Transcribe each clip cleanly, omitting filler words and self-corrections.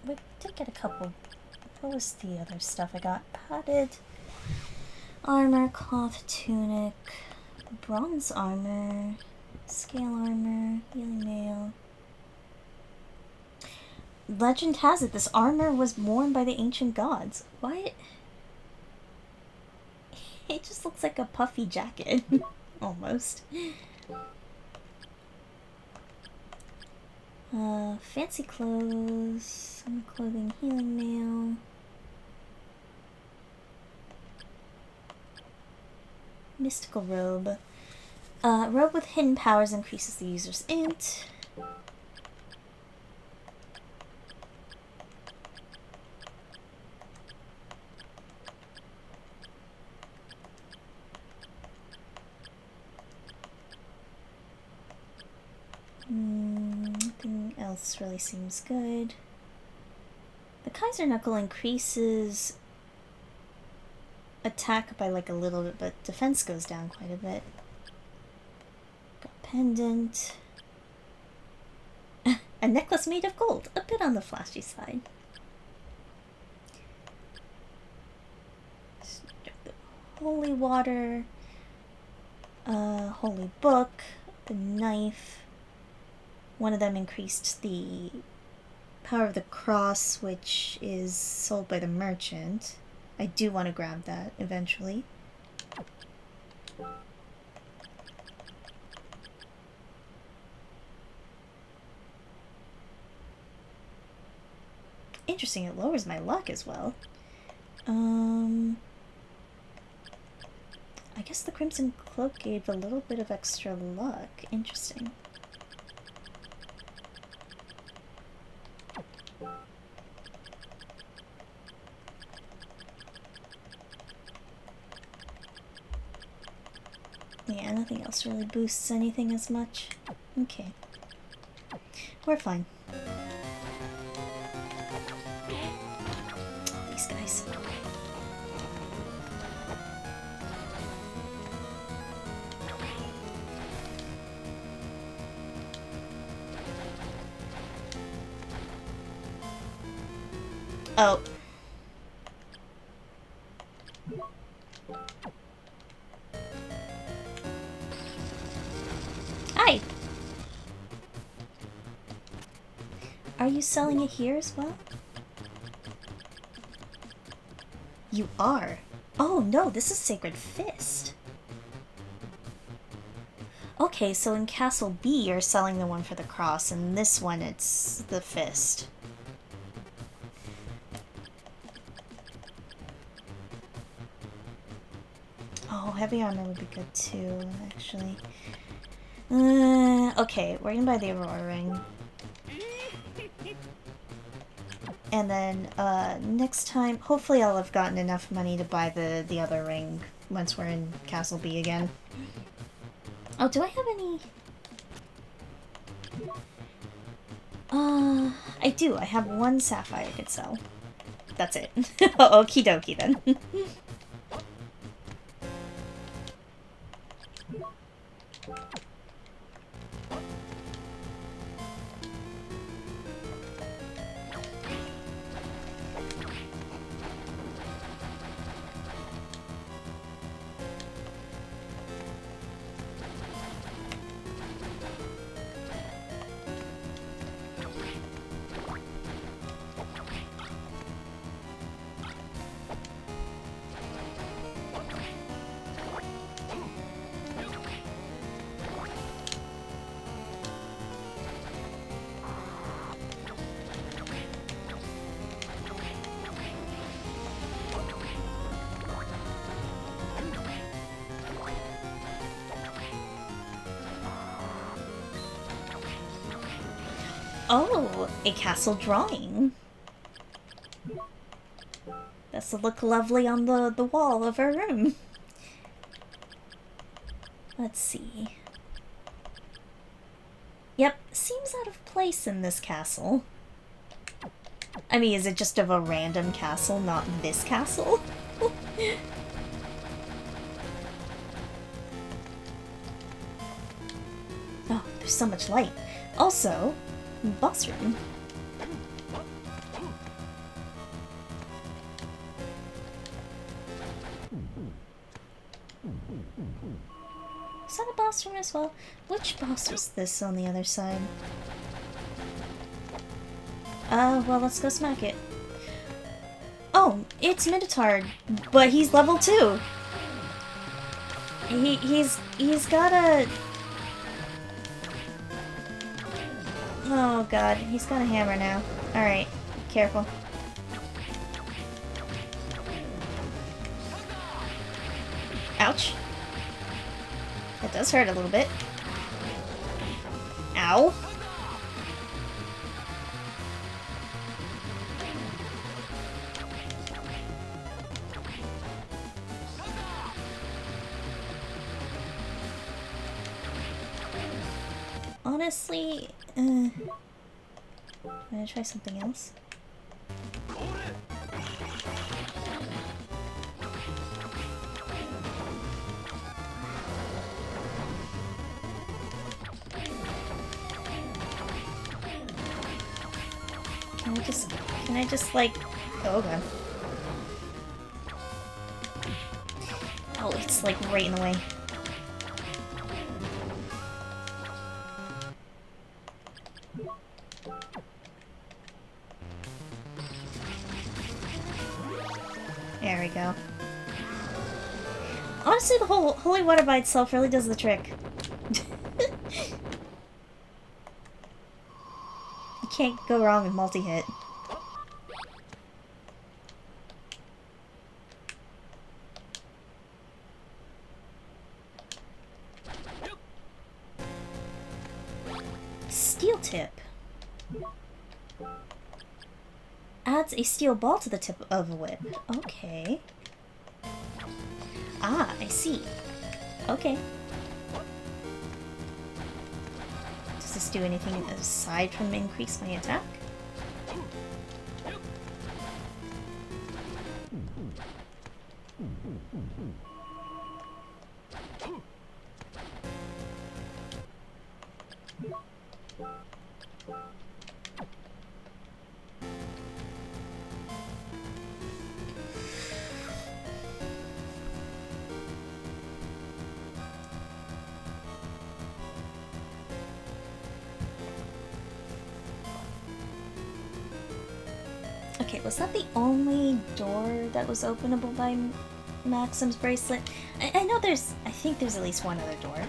we did get a couple. What was the other stuff I got? Padded armor, cloth tunic, bronze armor, scale armor, healing mail. Legend has it this armor was worn by the ancient gods. What? It just looks like a puffy jacket. Almost. Fancy clothes, some clothing, healing mail. Mystical robe. Robe with hidden powers increases the user's int. Nothing else really seems good. The Kaiser Knuckle increases attack by like a little bit, but defense goes down quite a bit. Got pendant. A necklace made of gold, a bit on the flashy side. Holy water. Holy book. The knife. One of them increased the power of the cross, which is sold by the merchant. I do want to grab that eventually. Interesting, it lowers my luck as well. I guess the Crimson Cloak gave a little bit of extra luck. Interesting. Yeah, nothing else really boosts anything as much. Okay. We're fine. These guys. Oh. Hi! Are you selling it here as well? You are? Oh no, this is Sacred Fist. Okay, so in Castle B you're selling the one for the cross, and this one it's the fist. Oh, heavy armor would be good too, actually. Okay, we're gonna buy the Aurora Ring. And then, next time, hopefully I'll have gotten enough money to buy the other ring once we're in Castle B again. Oh, do I have any... I do. I have one sapphire I could sell. That's it. Okie dokie then. Oh, a castle drawing. This'll look lovely on the wall of our room. Let's see. Yep, seems out of place in this castle. I mean, is it just of a random castle, not this castle? Oh, there's so much light. Also, boss room. Is that a boss room as well? Which boss was this on the other side? Well, let's go smack it. Oh, it's Minotaur, but he's level 2. He's got a... Oh god, he's got a hammer now. Alright, careful. Ouch. That does hurt a little bit. Ow. Honestly, I'm gonna try something else. Can I just like, oh god. Oh, it's like right in the way. There we go. Honestly, the whole holy water by itself really does the trick. You can't go wrong with multi-hit. Steel tip. Adds a steel ball to the tip of a whip. Okay. Ah, I see. Okay. Does this do anything aside from increase my attack? Okay, was that the only door that was openable by Maxim's bracelet? I know there's... I think there's at least one other door.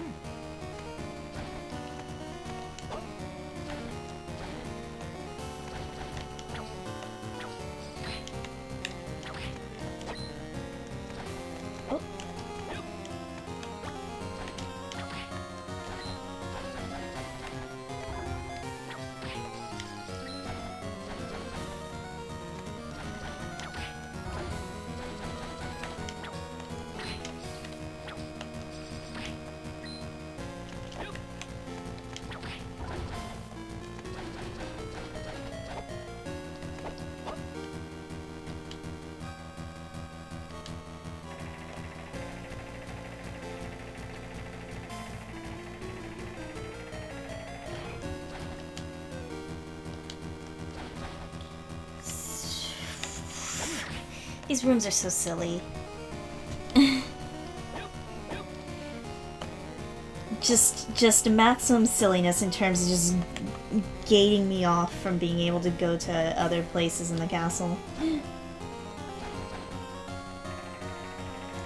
Oh. These rooms are so silly. just maximum silliness in terms of just gating me off from being able to go to other places in the castle.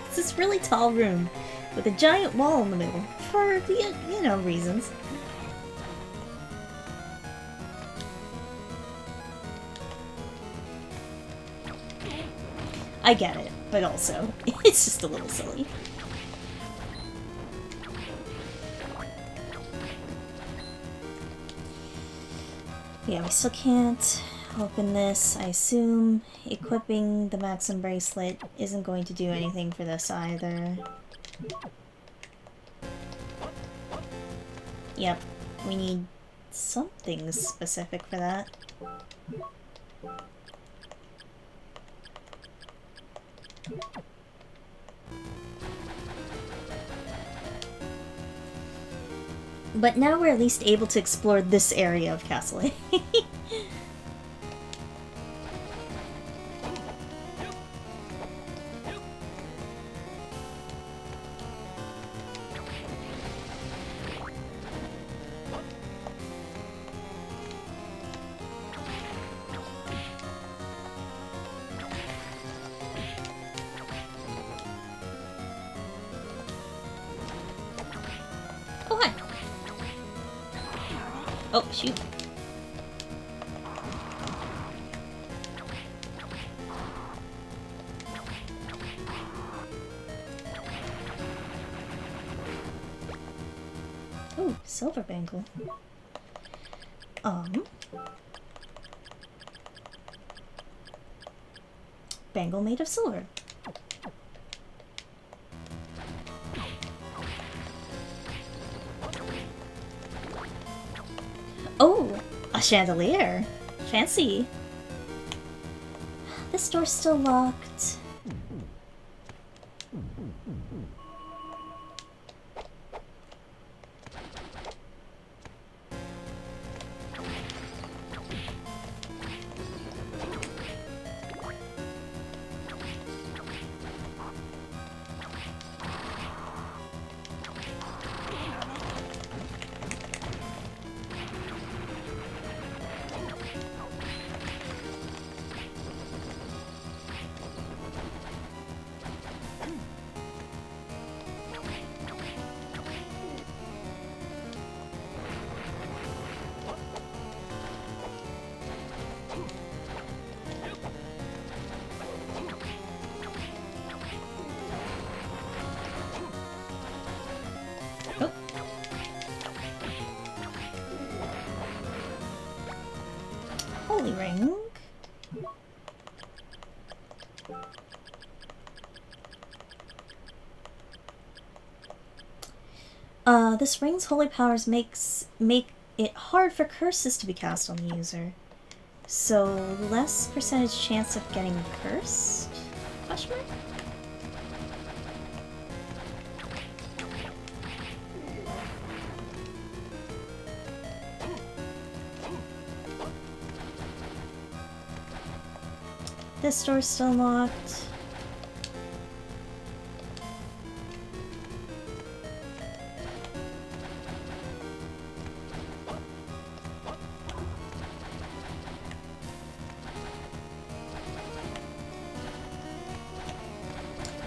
It's this really tall room with a giant wall in the middle for, you know, reasons. I get it, but also, it's just a little silly. Yeah, we still can't open this. I assume equipping the Maxim bracelet isn't going to do anything for this either. Yep, we need something specific for that. But now we're at least able to explore this area of Castle. Oh, shoot. Ooh, silver bangle. Bangle made of silver. Oh, a chandelier. Fancy. This door's still locked. Holy ring. This ring's holy powers make it hard for curses to be cast on the user. So, less percentage chance of getting cursed? Question mark? This door's still locked.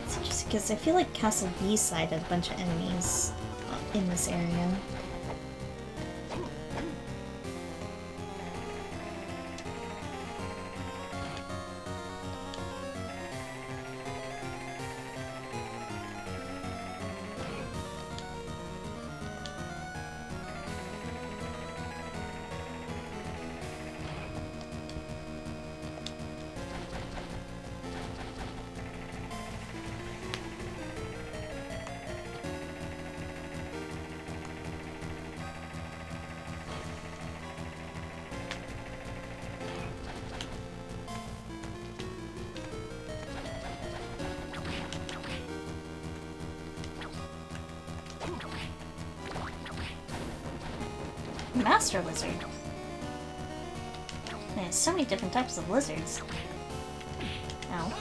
It's interesting because I feel like Castle B side had a bunch of enemies in this area. Master lizard. There's so many different types of lizards. Ow.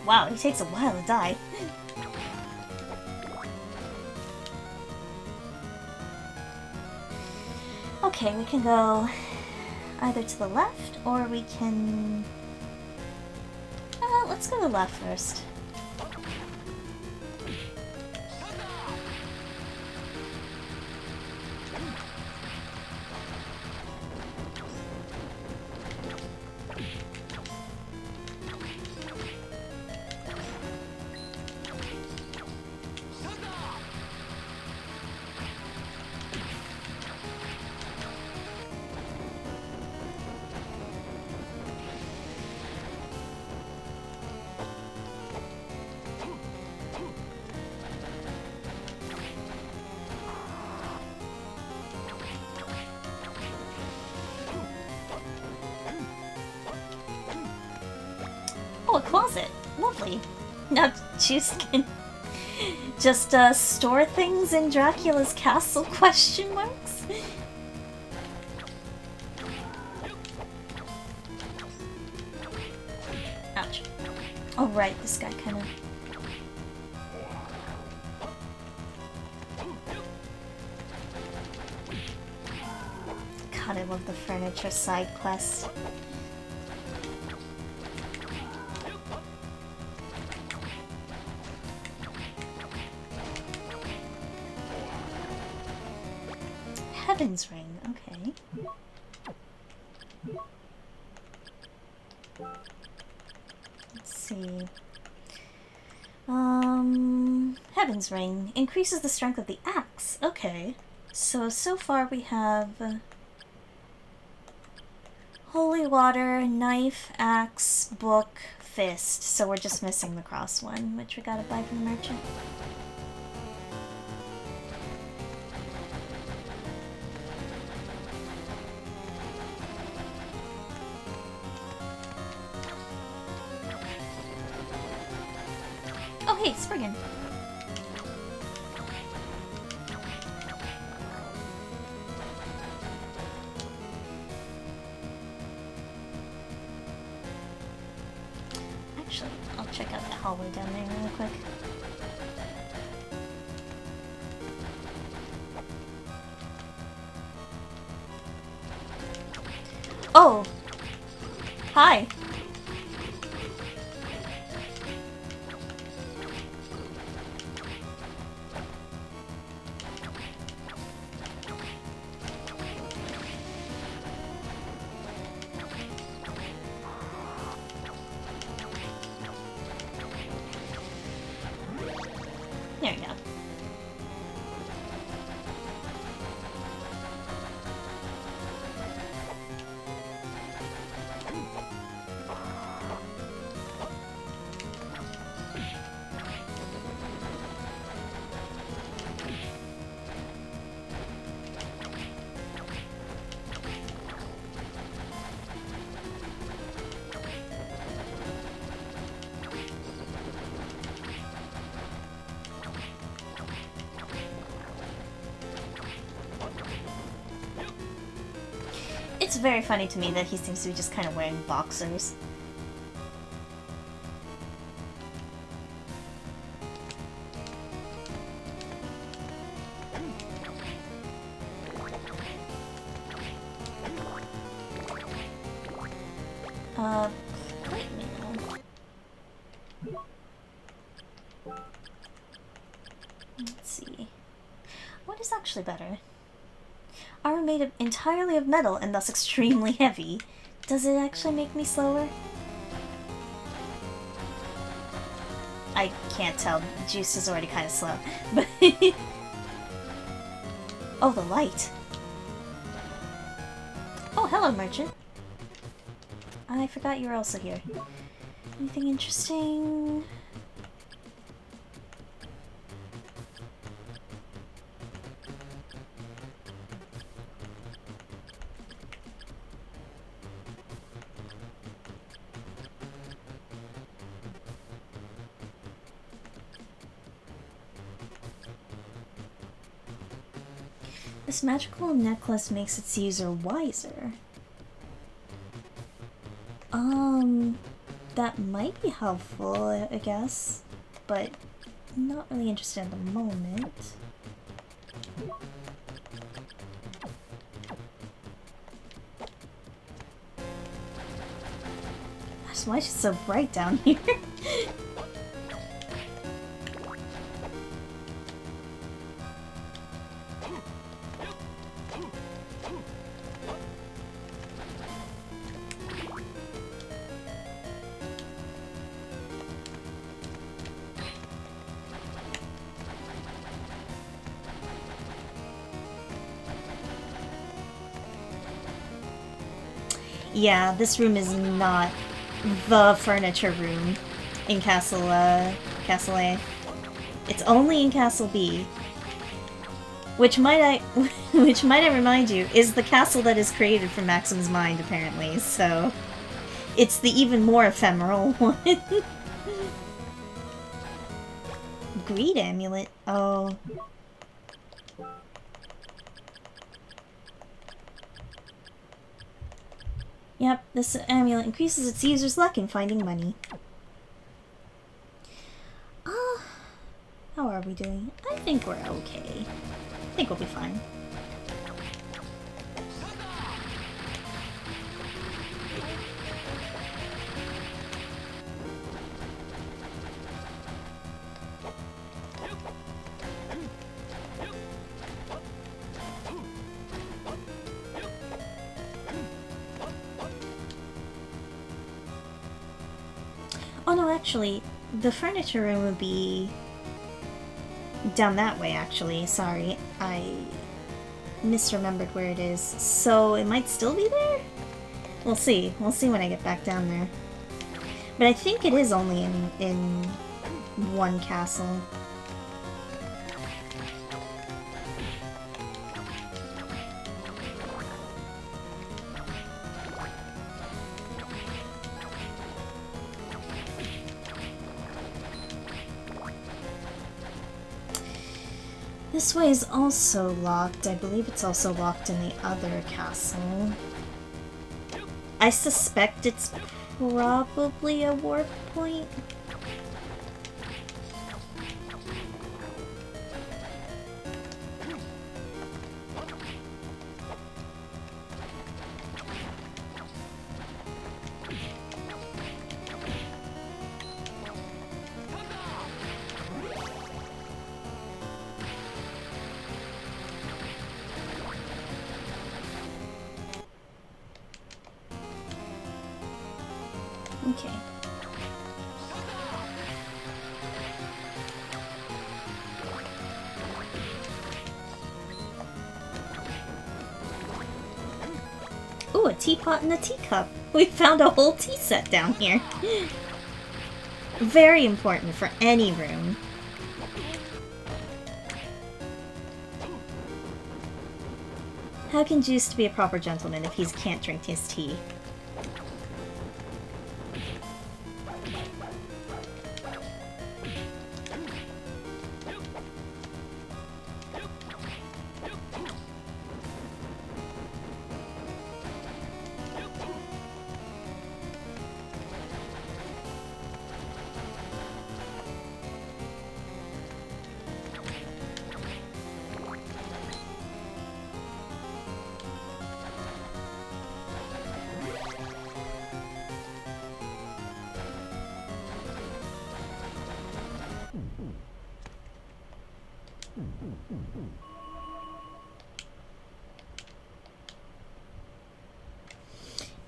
Wow, he takes a while to die. Okay, we can go either to the left or we can... let's go to the left first. Oh, a closet. Lovely. Now, just can just store things in Dracula's castle? Question marks. Ouch. Oh right, this guy kind of. God, I love the furniture side quest. Heaven's Ring, okay. Let's see. Heaven's Ring increases the strength of the axe. Okay. So far we have holy water, knife, axe, book, fist. So we're just missing the cross one, which we gotta buy from the merchant. Oh hey, Spriggan. Actually, I'll check out that hallway down there really quick. Oh! Hi! There we go. It's very funny to me that he seems to be just kind of wearing boxers. Wait a minute. Let's see. What is actually better? Armor made entirely of metal and thus extremely heavy. Does it actually make me slower? I can't tell. Juice is already kind of slow. But oh, the light. Oh, hello, merchant. I forgot you were also here. Anything interesting? This magical necklace makes its user wiser. That might be helpful, I guess, but not really interested at the moment. Gosh, why is it so bright down here? Yeah, this room is not the furniture room in Castle A. It's only in Castle B. Which might I remind you, is the castle that is created from Maxim's mind, apparently, so it's the even more ephemeral one. Greed amulet. Oh. Yep, this amulet increases its user's luck in finding money. How are we doing? I think we're okay. I think we'll be fine. actually, the furniture room would be down that way, actually. Sorry, I misremembered where it is. So it might still be there? We'll see. We'll see when I get back down there. But I think it is only in one castle. This way is also locked. I believe it's also locked in the other castle. I suspect it's probably a warp point. Okay. Ooh, a teapot and a teacup. We found a whole tea set down here. Very important for any room. How can Juice be a proper gentleman if he can't drink his tea?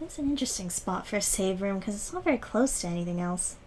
It's an interesting spot for a save room because it's not very close to anything else.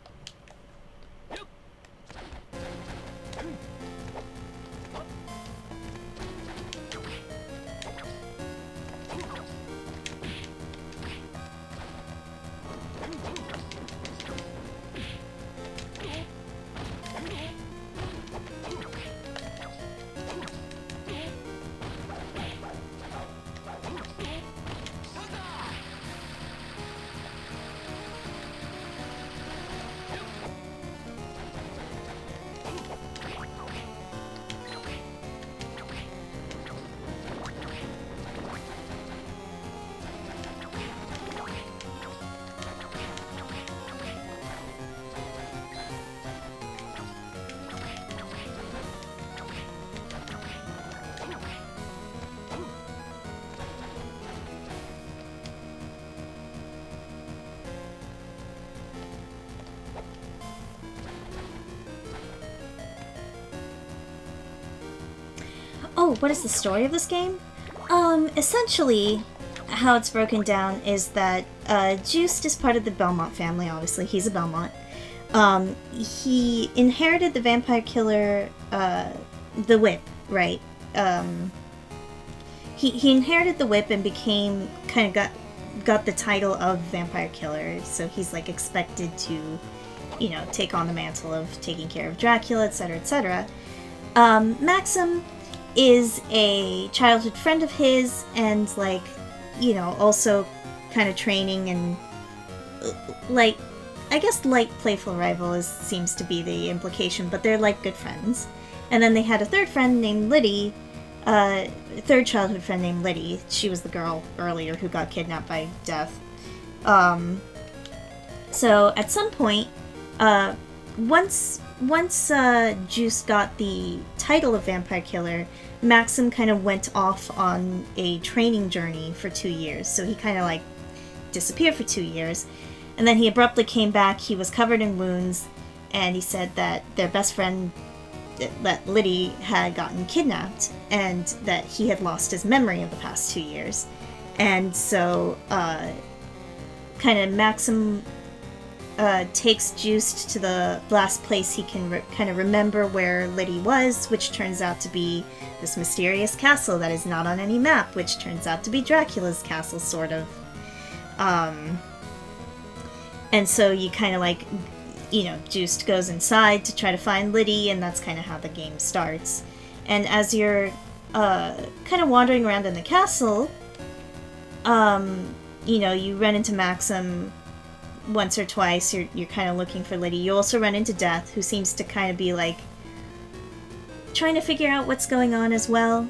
Oh, what is the story of this game? Essentially, how it's broken down is that Juiced is part of the Belmont family, obviously. He's a Belmont. He inherited the vampire killer, the whip, right? He inherited the whip and became, kind of got the title of vampire killer, so he's, like, expected to, you know, take on the mantle of taking care of Dracula, etc., etc. Maxim is a childhood friend of his, and, like, you know, also kind of training and, like, I guess light playful rival seems to be the implication, but they're, like, good friends. And then they had a third friend named Liddy, third childhood friend named Liddy. She was the girl earlier who got kidnapped by Death. So at some point, once Juice got the title of vampire killer, Maxim kind of went off on a training journey for 2 years. So he kind of, like, disappeared for 2 years. And then he abruptly came back. He was covered in wounds, and he said that their best friend, that Liddy, had gotten kidnapped, and that he had lost his memory of the past 2 years. And so, kind of Maxim takes Juiced to the last place he can kind of remember where Liddy was, which turns out to be this mysterious castle that is not on any map, which turns out to be Dracula's castle, sort of. And so you kind of like, you know, Juiced goes inside to try to find Liddy, and that's kind of how the game starts. And as you're kind of wandering around in the castle, you know, you run into Maxim once or twice. You're kind of looking for Liddy. You also run into Death, who seems to kind of be like trying to figure out what's going on as well.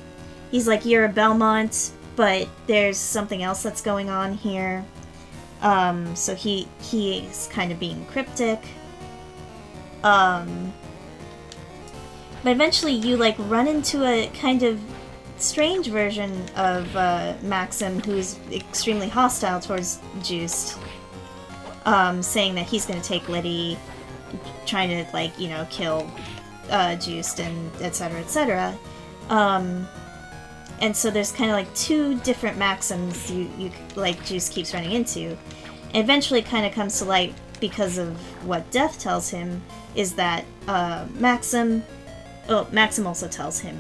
He's like, you're a Belmont, but there's something else that's going on here. So he is kind of being cryptic. But eventually you like run into a kind of strange version of Maxim, who's extremely hostile towards Juiced, saying that he's going to take Liddy, trying to like, you know, kill Juiced, and etc. etc. And so there's kind of like two different Maxims you like Juiced keeps running into. And eventually it kind of comes to light because of what Death tells him, is that Maxim also tells him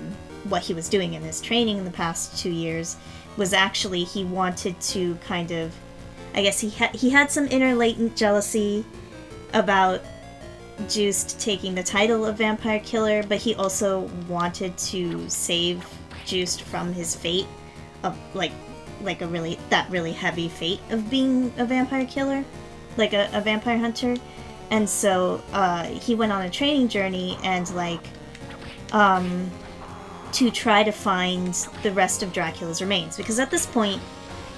what he was doing in his training in the past 2 years was actually he wanted to kind of, I guess he had some inner latent jealousy about Juiced taking the title of vampire killer, but he also wanted to save Juiced from his fate of like a really heavy fate of being a vampire killer, like a vampire hunter. And so he went on a training journey and like to try to find the rest of Dracula's remains, because at this point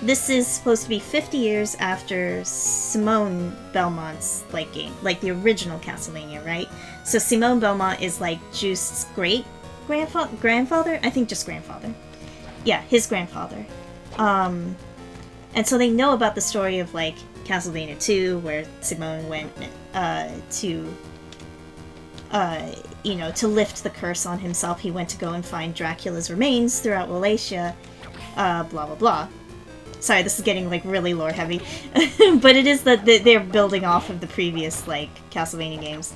this is supposed to be 50 years after Simone Belmont's like game, like the original Castlevania, right? So Simone Belmont is like Juiced's great grandfather, I think just grandfather. Yeah, his grandfather. And so they know about the story of like Castlevania 2, where Simone went to you know, to lift the curse on himself. He went to go and find Dracula's remains throughout Wallachia, blah blah blah. Sorry, this is getting like really lore heavy, but it is that they're building off of the previous like Castlevania games.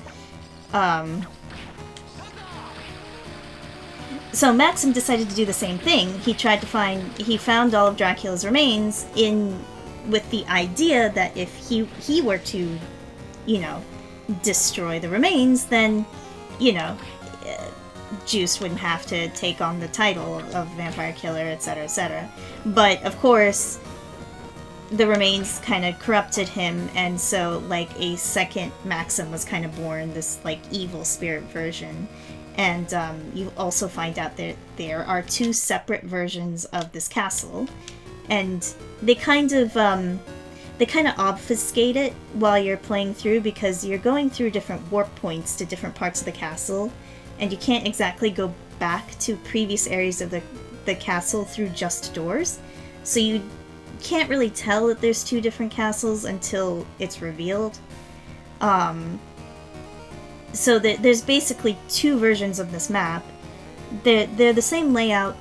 So Maxim decided to do the same thing. He found all of Dracula's remains with the idea that if he were to, you know, destroy the remains, then, you know, Juiced wouldn't have to take on the title of vampire killer, etc., etc. But of course, the remains kind of corrupted him, and so like a second Maxim was kind of born, this like evil spirit version. And you also find out that there are two separate versions of this castle, and they kind of obfuscate it while you're playing through, because you're going through different warp points to different parts of the castle, and you can't exactly go back to previous areas of the castle through just doors. So you can't really tell that there's two different castles until it's revealed. So there's basically two versions of this map. They're the same layout,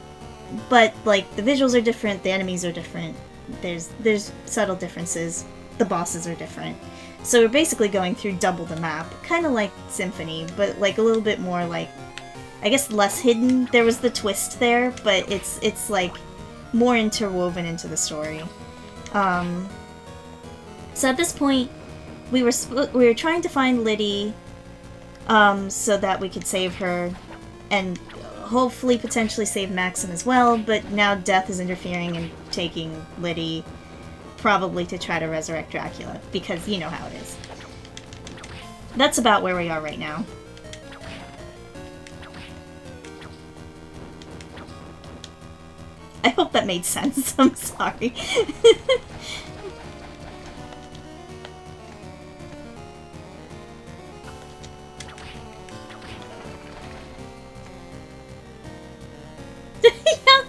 but like the visuals are different, the enemies are different. There's subtle differences. The bosses are different. So we're basically going through double the map, kind of like Symphony, but like a little bit more like, I guess, less hidden. There was the twist there, but it's like more interwoven into the story. So at this point, we were trying to find Liddy, so that we could save her, and hopefully potentially save Maxim as well, but now Death is interfering and taking Liddy, probably to try to resurrect Dracula, because you know how it is. That's about where we are right now. I hope that made sense. I'm sorry.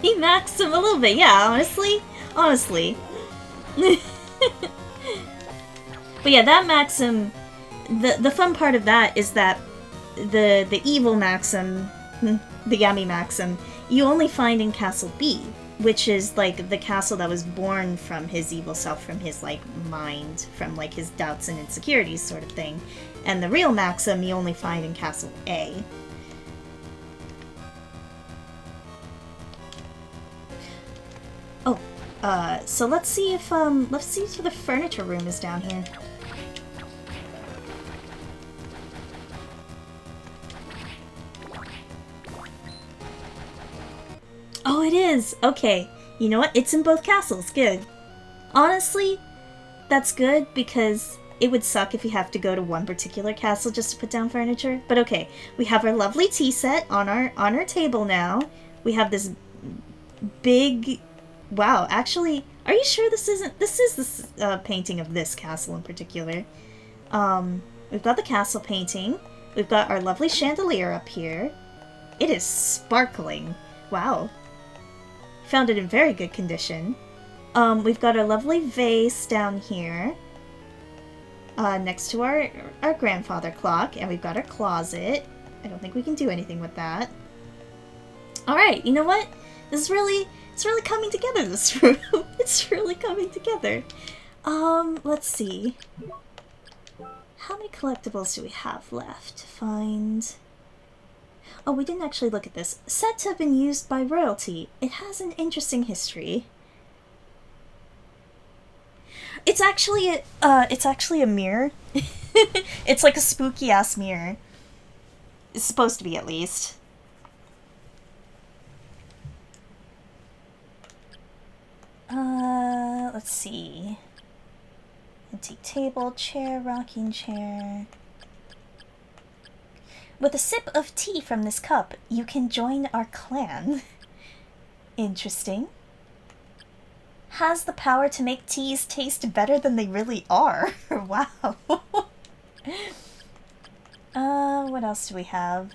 Yeah, Maxim a little bit, yeah, honestly. But yeah, that Maxim, the fun part of that is that the evil Maxim, the Yummy Maxim, you only find in Castle B. which is like the castle that was born from his evil self, from his like mind, from like his doubts and insecurities sort of thing. And the real Maxim you only find in Castle A. Oh, so let's see if the furniture room is down here. Oh, it is! Okay. You know what? It's in both castles. Good. Honestly, that's good because it would suck if you have to go to one particular castle just to put down furniture. But okay, we have our lovely tea set on our table now. We have this big... Wow, actually, are you sure this isn't... This is the painting of this castle in particular. We've got the castle painting. We've got our lovely chandelier up here. It is sparkling. Wow. Found it in very good condition. We've got our lovely vase down here. Next to our grandfather clock. And we've got our closet. I don't think we can do anything with that. Alright, you know what? It's really coming together, this room. It's really coming together. Let's see. How many collectibles do we have left? Find... Oh, we didn't actually look at this. Said to have been used by royalty. It has an interesting history. It's actually a mirror. It's like a spooky ass mirror. It's supposed to be, at least. Let's see. Antique table, chair, rocking chair. With a sip of tea from this cup, you can join our clan. Interesting. Has the power to make teas taste better than they really are. Wow. What else do we have?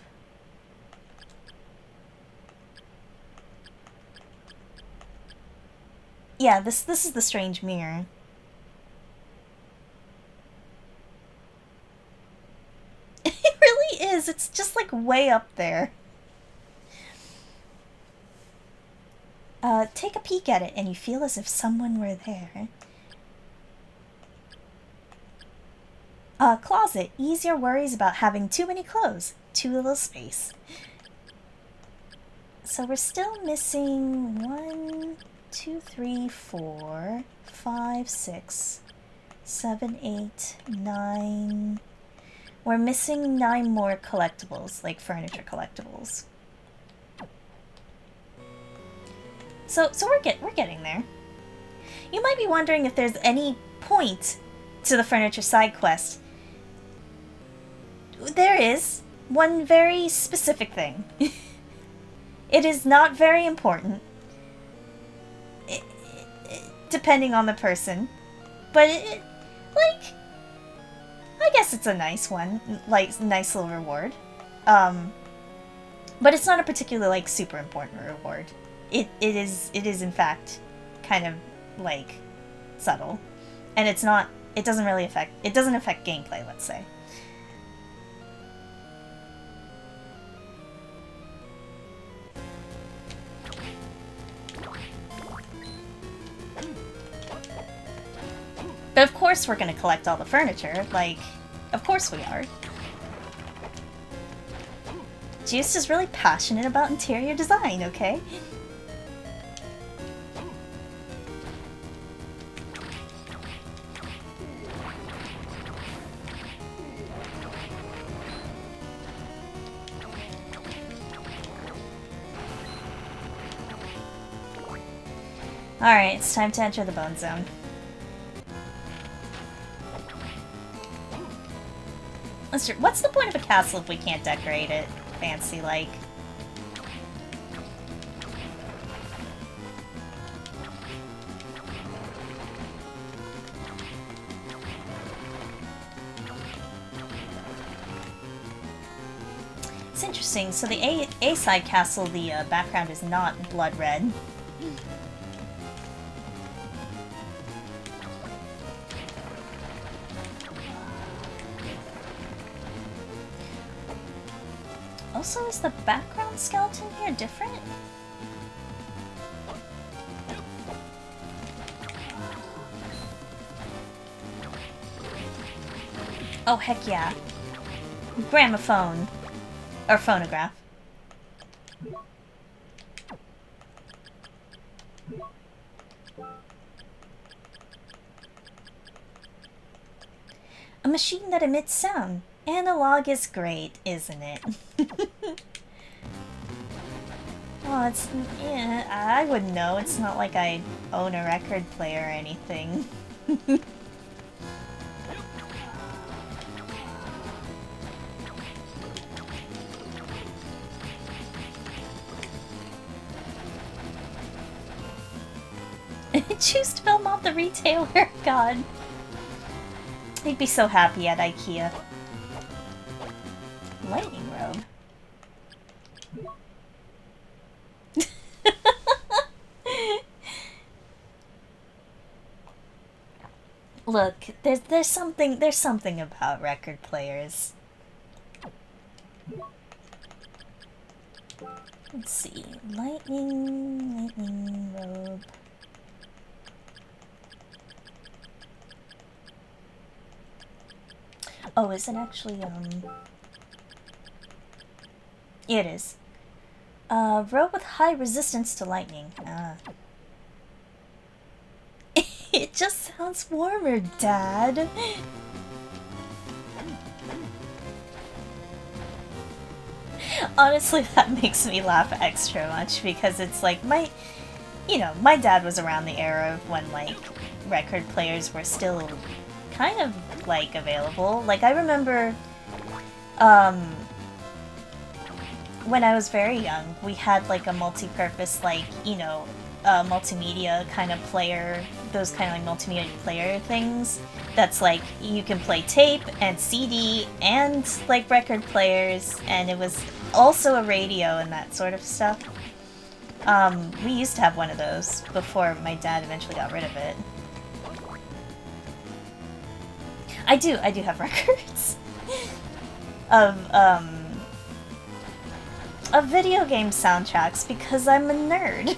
Yeah, this is the strange mirror. It really is. It's just like way up there. Take a peek at it and you feel as if someone were there. Closet. Ease your worries about having too many clothes. Too little space. So we're still missing 1, 2, 3, 4, 5, 6, 7, 8, 9... We're missing 9 more collectibles, like furniture collectibles. So we're getting there. You might be wondering if there's any point to the furniture side quest. There is one very specific thing. It is not very important, depending on the person, but like, I guess it's a nice one, like nice little reward. But it's not a particularly like super important reward. It is in fact kind of like subtle, and it doesn't affect gameplay, let's say. But of course we're gonna collect all the furniture, like, of course we are. Juice is really passionate about interior design, okay? Alright, it's time to enter the Bone Zone. What's the point of a castle if we can't decorate it fancy-like? It's interesting. So the A-side castle, the background is not blood red. Also, is the background skeleton here different? Oh, heck yeah. Gramophone. Or phonograph. A machine that emits sound. Analog is great, isn't it? Well, it's... yeah, I wouldn't know. It's not like I own a record player or anything. Choose to Belmont the retailer. God. He'd be so happy at IKEA. Lightning robe. Look, there's something about record players. Let's see. Lightning robe. Oh, is it actually, It is. Robe with high resistance to lightning. It just sounds warmer, Dad. Honestly, that makes me laugh extra much because it's like my dad was around the era of when, like, record players were still kind of, like, available. Like, I remember, when I was very young, we had, like, a multi-purpose, like, multimedia kind of player, those kind of, like, multimedia player things. That's, like, you can play tape and CD and, like, record players, and it was also a radio and that sort of stuff. We used to have one of those before my dad eventually got rid of it. I do have records of video game soundtracks because I'm a nerd.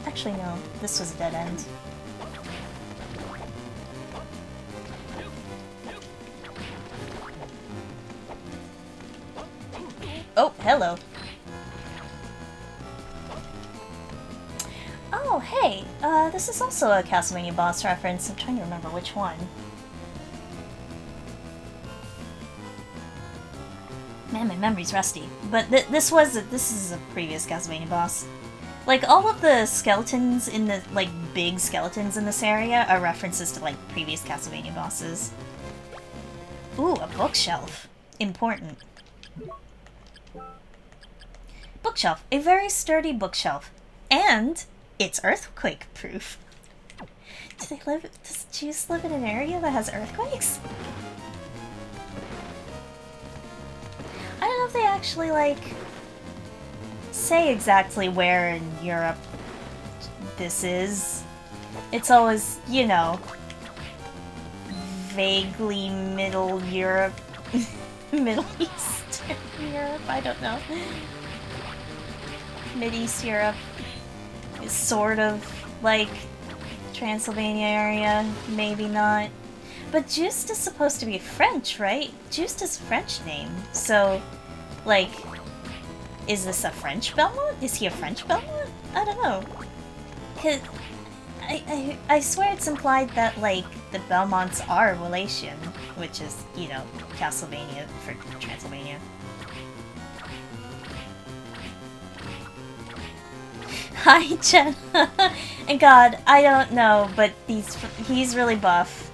Actually, no. This was a dead end. Oh, hello. Oh, hey. This is also a Castlevania boss reference. I'm trying to remember which one. Man, my memory's rusty. But this is a previous Castlevania boss. Like, all of the skeletons in the, like, big skeletons in this area are references to, like, previous Castlevania bosses. Ooh, a bookshelf. Important. Bookshelf. A very sturdy bookshelf. And it's earthquake-proof. Does Juice live in an area that has earthquakes? I don't know if they actually, like, say exactly where in Europe this is. It's always, you know, vaguely Middle Europe. Middle Eastern Europe? I don't know. Mid-East Europe is sort of like Transylvania area, maybe not. But Juste is supposed to be French, right? Juste is a French name, so, like, is this a French Belmont? Is he a French Belmont? I don't know. 'Cause I swear it's implied that, like, the Belmonts are relation, which is, you know, Castlevania for Transylvania. Hi, Jen. And God, I don't know, but he's really buff.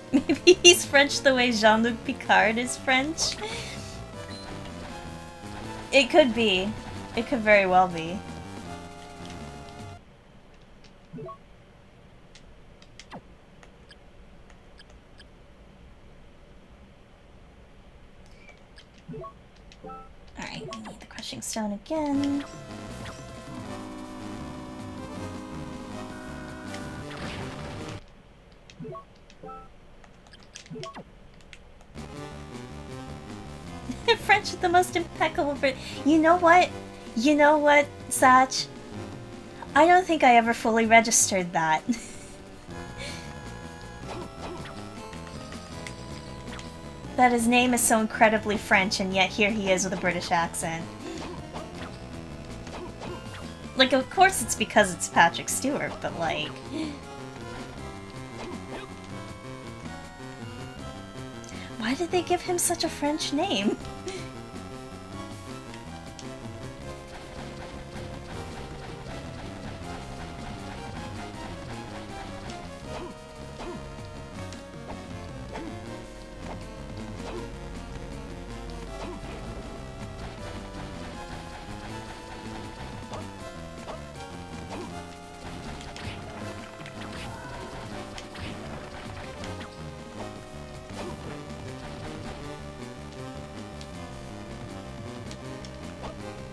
Maybe he's French the way Jean-Luc Picard is French? It could be. It could very well be. Alright, we need the crushing stone again. French with the most impeccable. You know what? You know what, Satch? I don't think I ever fully registered that. That his name is so incredibly French, and yet here he is with a British accent. Like, of course it's because it's Patrick Stewart, but like... Why did they give him such a French name?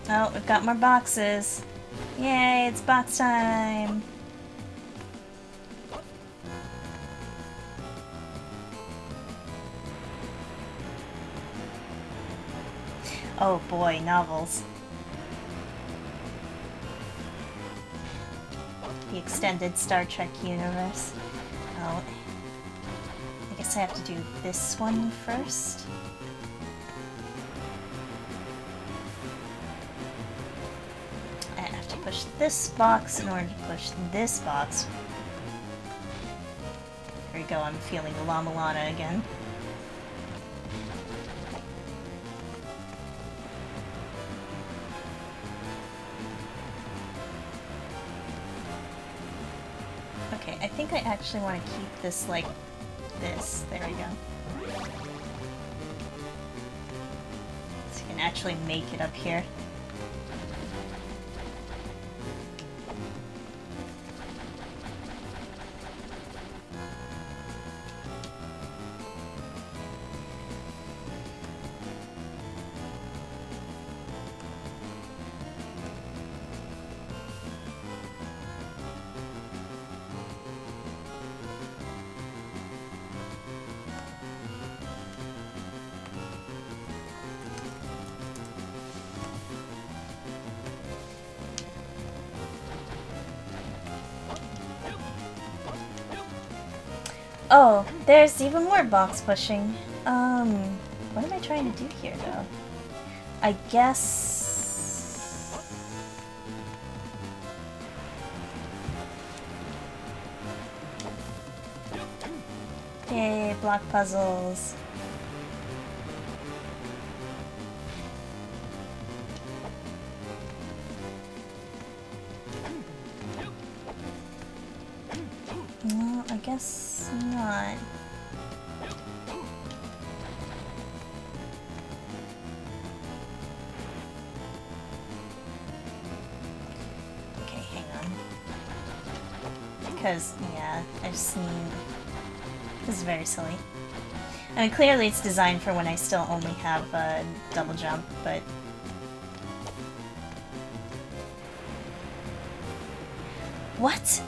Oh, we've got more boxes. Yay, it's box time! Oh boy, novels. The extended Star Trek universe. Oh, I guess I have to do this one first. Push this box in order to push this box. There we go, I'm feeling La Milana again. Okay, I think I actually want to keep this like this. There we go. So you can actually make it up here. Oh, there's even more box pushing. What am I trying to do here, though? I guess... Yay, block puzzles. Well, I guess not. Okay, hang on. Because, yeah, I just need... This is very silly. I mean, clearly it's designed for when I still only have a double jump, but... What?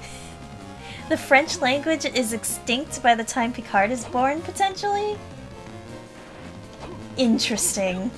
The French language is extinct by the time Picard is born, potentially? Interesting.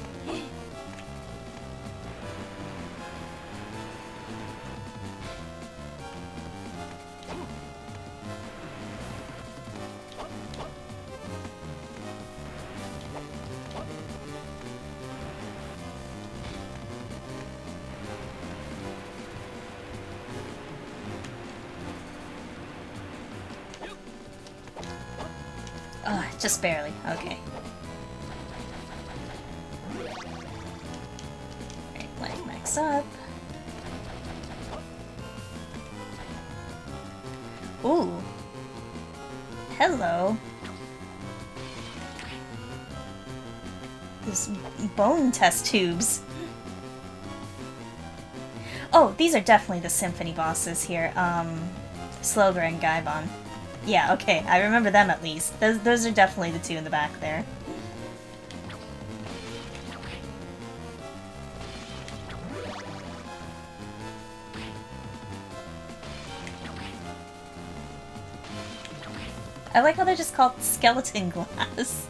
Just barely. Okay. Alright, life max up. Ooh. Hello. These bone test tubes. Oh, these are definitely the Symphony bosses here. Slogar and Gaibon. Yeah, okay, I remember them at least. Those are definitely the two in the back there. I like how they're just called skeleton glass.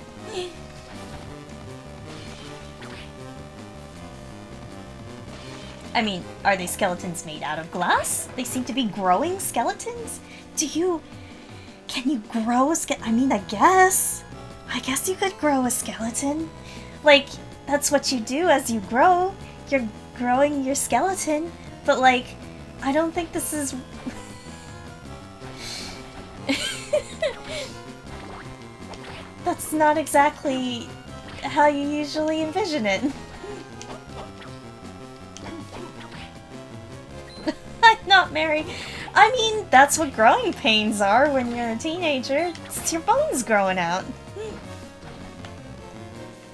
I mean, are they skeletons made out of glass? They seem to be growing skeletons? Can you grow a I mean, I guess you could grow a skeleton. Like, that's what you do as you grow. You're growing your skeleton. But, like, I don't think this is... That's not exactly how you usually envision it. I'm not Mary. I mean, that's what growing pains are when you're a teenager. It's your bones growing out.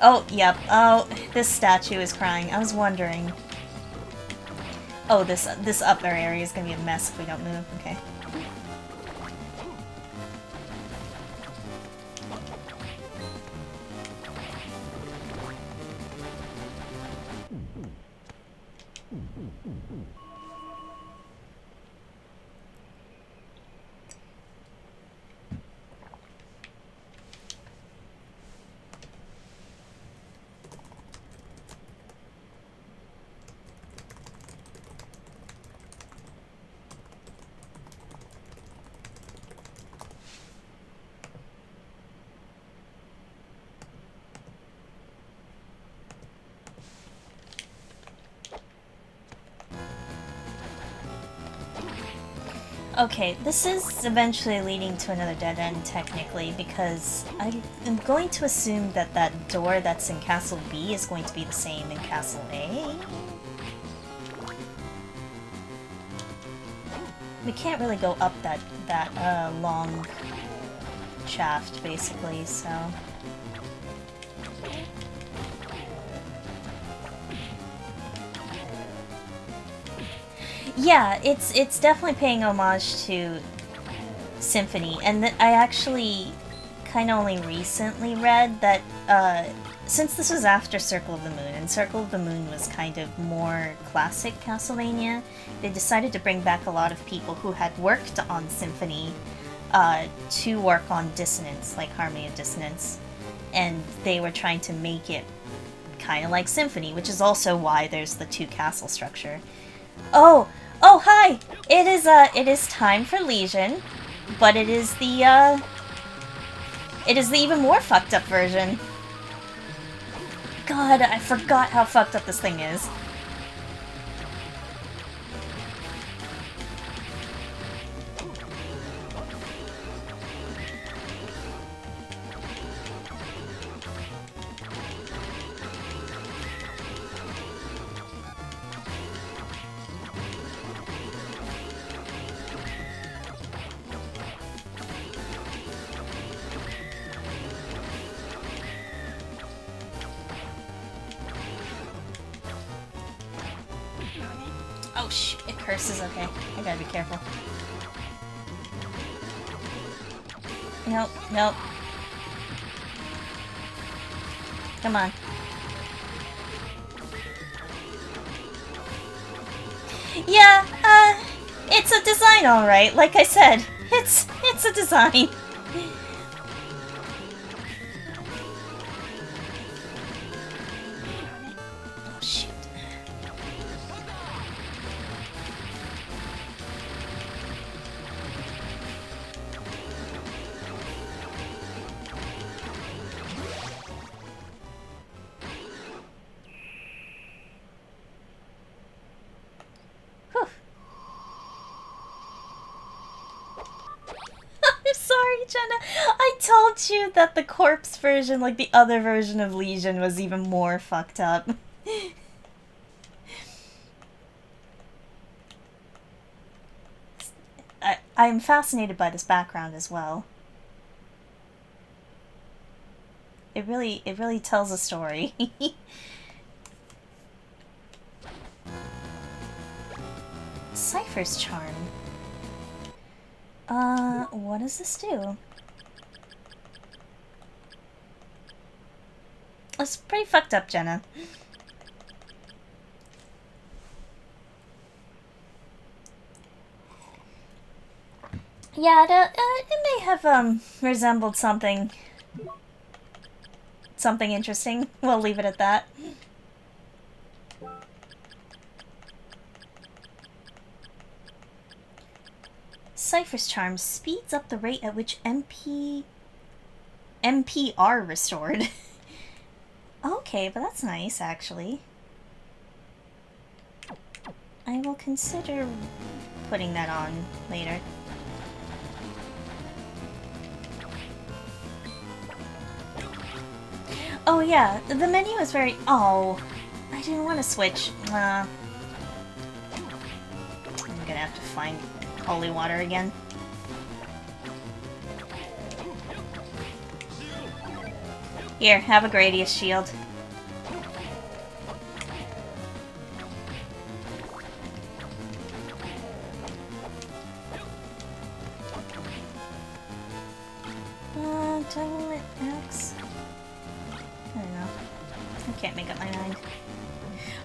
Oh, yep. Oh, this statue is crying. I was wondering. Oh, this upper area is gonna be a mess if we don't move. Okay. Okay, this is eventually leading to another dead end, technically, because I'm going to assume that that door that's in Castle B is going to be the same in Castle A. We can't really go up that long shaft, basically, so... Yeah, it's definitely paying homage to Symphony, and I actually kind of only recently read that, since this was after Circle of the Moon, and Circle of the Moon was kind of more classic Castlevania, they decided to bring back a lot of people who had worked on Symphony to work on Dissonance, like Harmony of Dissonance, and they were trying to make it kind of like Symphony, which is also why there's the two castle structure. Oh, hi! It is time for Legion, but it is the even more fucked up version. God, I forgot how fucked up this thing is. Oh shoot, it curses, okay. I gotta be careful. Nope, nope. Come on. Yeah, it's a design alright, like I said. It's a design. Oh shoot. Jenna, I told you that the corpse version, like the other version of Legion, was even more fucked up. I'm fascinated by this background as well. It really tells a story. Cypher's Charm. What does this do? It's pretty fucked up, Jenna. Yeah, it may have, resembled something interesting. We'll leave it at that. Cypher's Charm speeds up the rate at which MP are restored. Okay, but that's nice, actually. I will consider putting that on later. Oh yeah, the menu is very... Oh, I didn't want to switch. I'm gonna have to find holy water again. Here, have a Gradius shield. Double axe? I don't know. I can't make up my mind.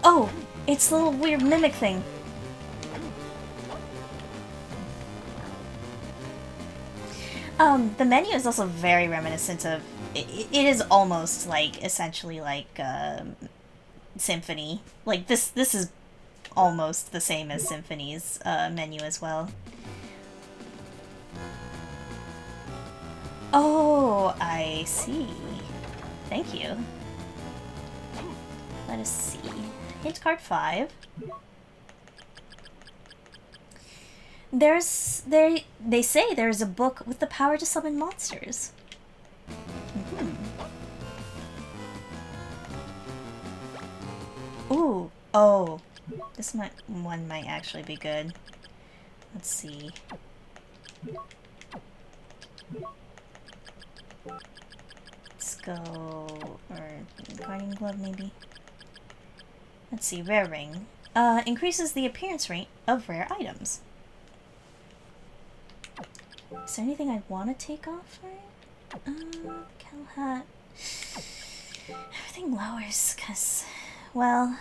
Oh! It's the little weird mimic thing. The menu is also very reminiscent of... It is almost like, essentially like, Symphony. Like, this is almost the same as Symphony's, menu as well. Oh, I see. Thank you. Let us see. Hint card 5. They say there's a book with the power to summon monsters. Ooh, oh. This one might actually be good. Let's see. Let's go... or Guardian Glove, maybe? Let's see, Rare Ring. Increases the appearance rate of rare items. Is there anything I want to take off for it? Cal Hat. Everything lowers, because... well,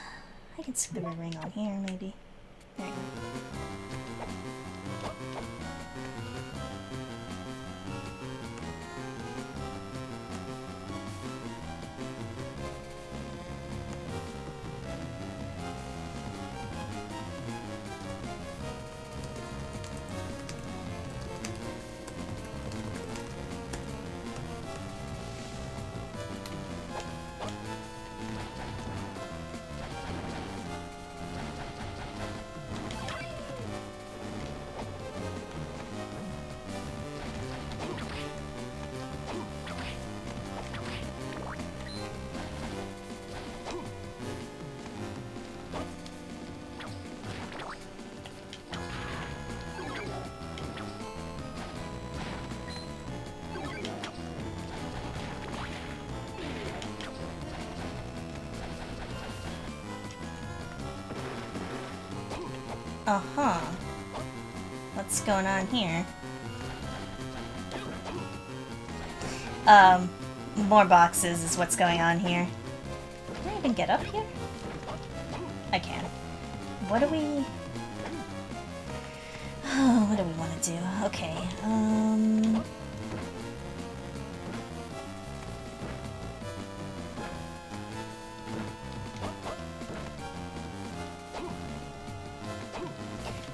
I can stick the Rare Ring on here, maybe. There you go. Uh-huh. What's going on here? More boxes is what's going on here. Can I even get up here? I can. What do we... oh, what do we want to do? Okay,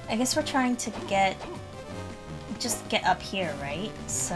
I guess we're trying to just get up here, right? So...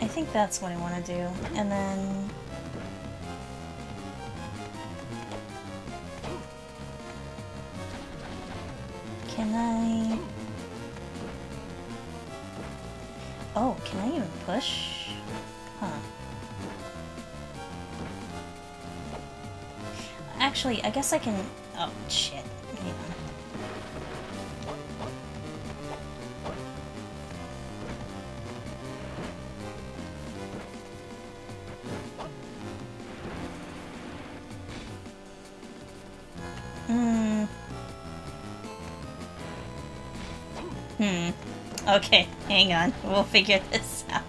I think that's what I want to do. And then... Can I even push? Huh. Actually, I guess I can... Oh, shit. Hang on. Okay, hang on. We'll figure this out.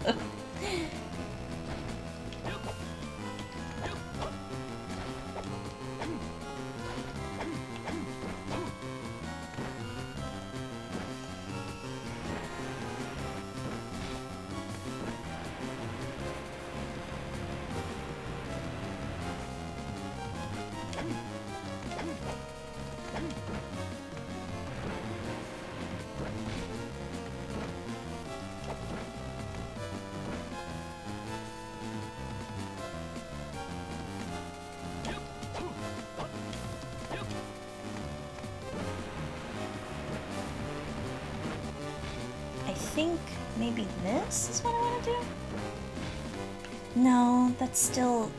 I think maybe this is what I want to do? No, that's still...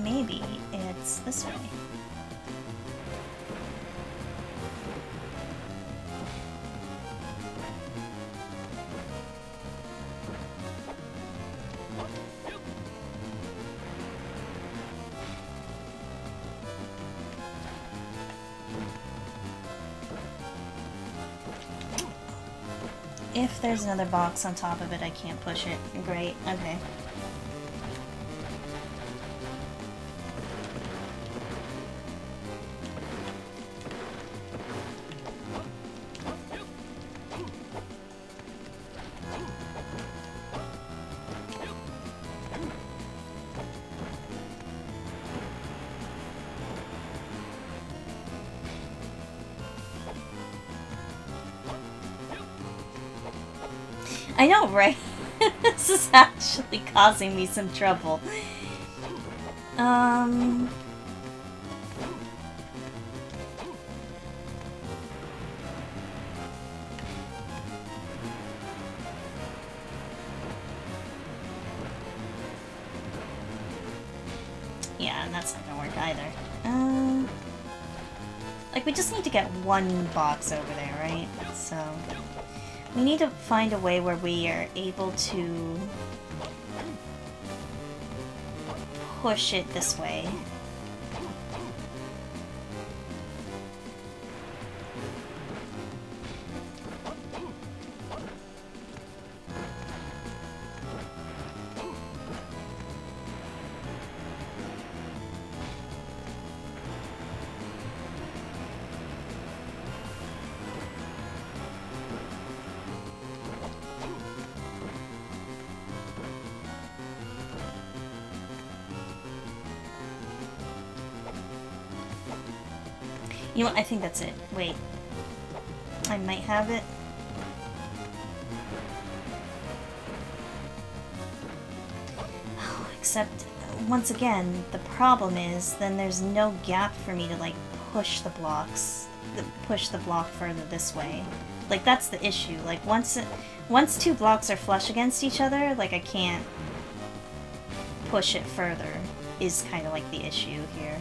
Maybe it's this way. If there's another box on top of it, I can't push it. Great, okay. I know, right? This is actually causing me some trouble. Yeah, and that's not gonna work either. Like, we just need to get one box over there, right? So... we need to find a way where we are able to push it this way. You know what? I think that's it. Wait. I might have it. Except, once again, the problem is, then there's no gap for me to, like, push the blocks. Push the block further this way. Like, that's the issue. Like, once two blocks are flush against each other, like, I can't push it further, is kind of like the issue here.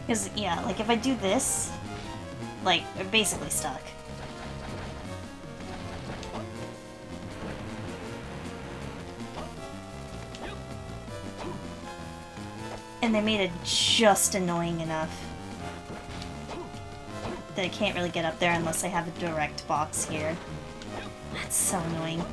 Because, yeah, like, if I do this, like, we're basically stuck. And they made it just annoying enough that I can't really get up there unless I have a direct box here. That's so annoying.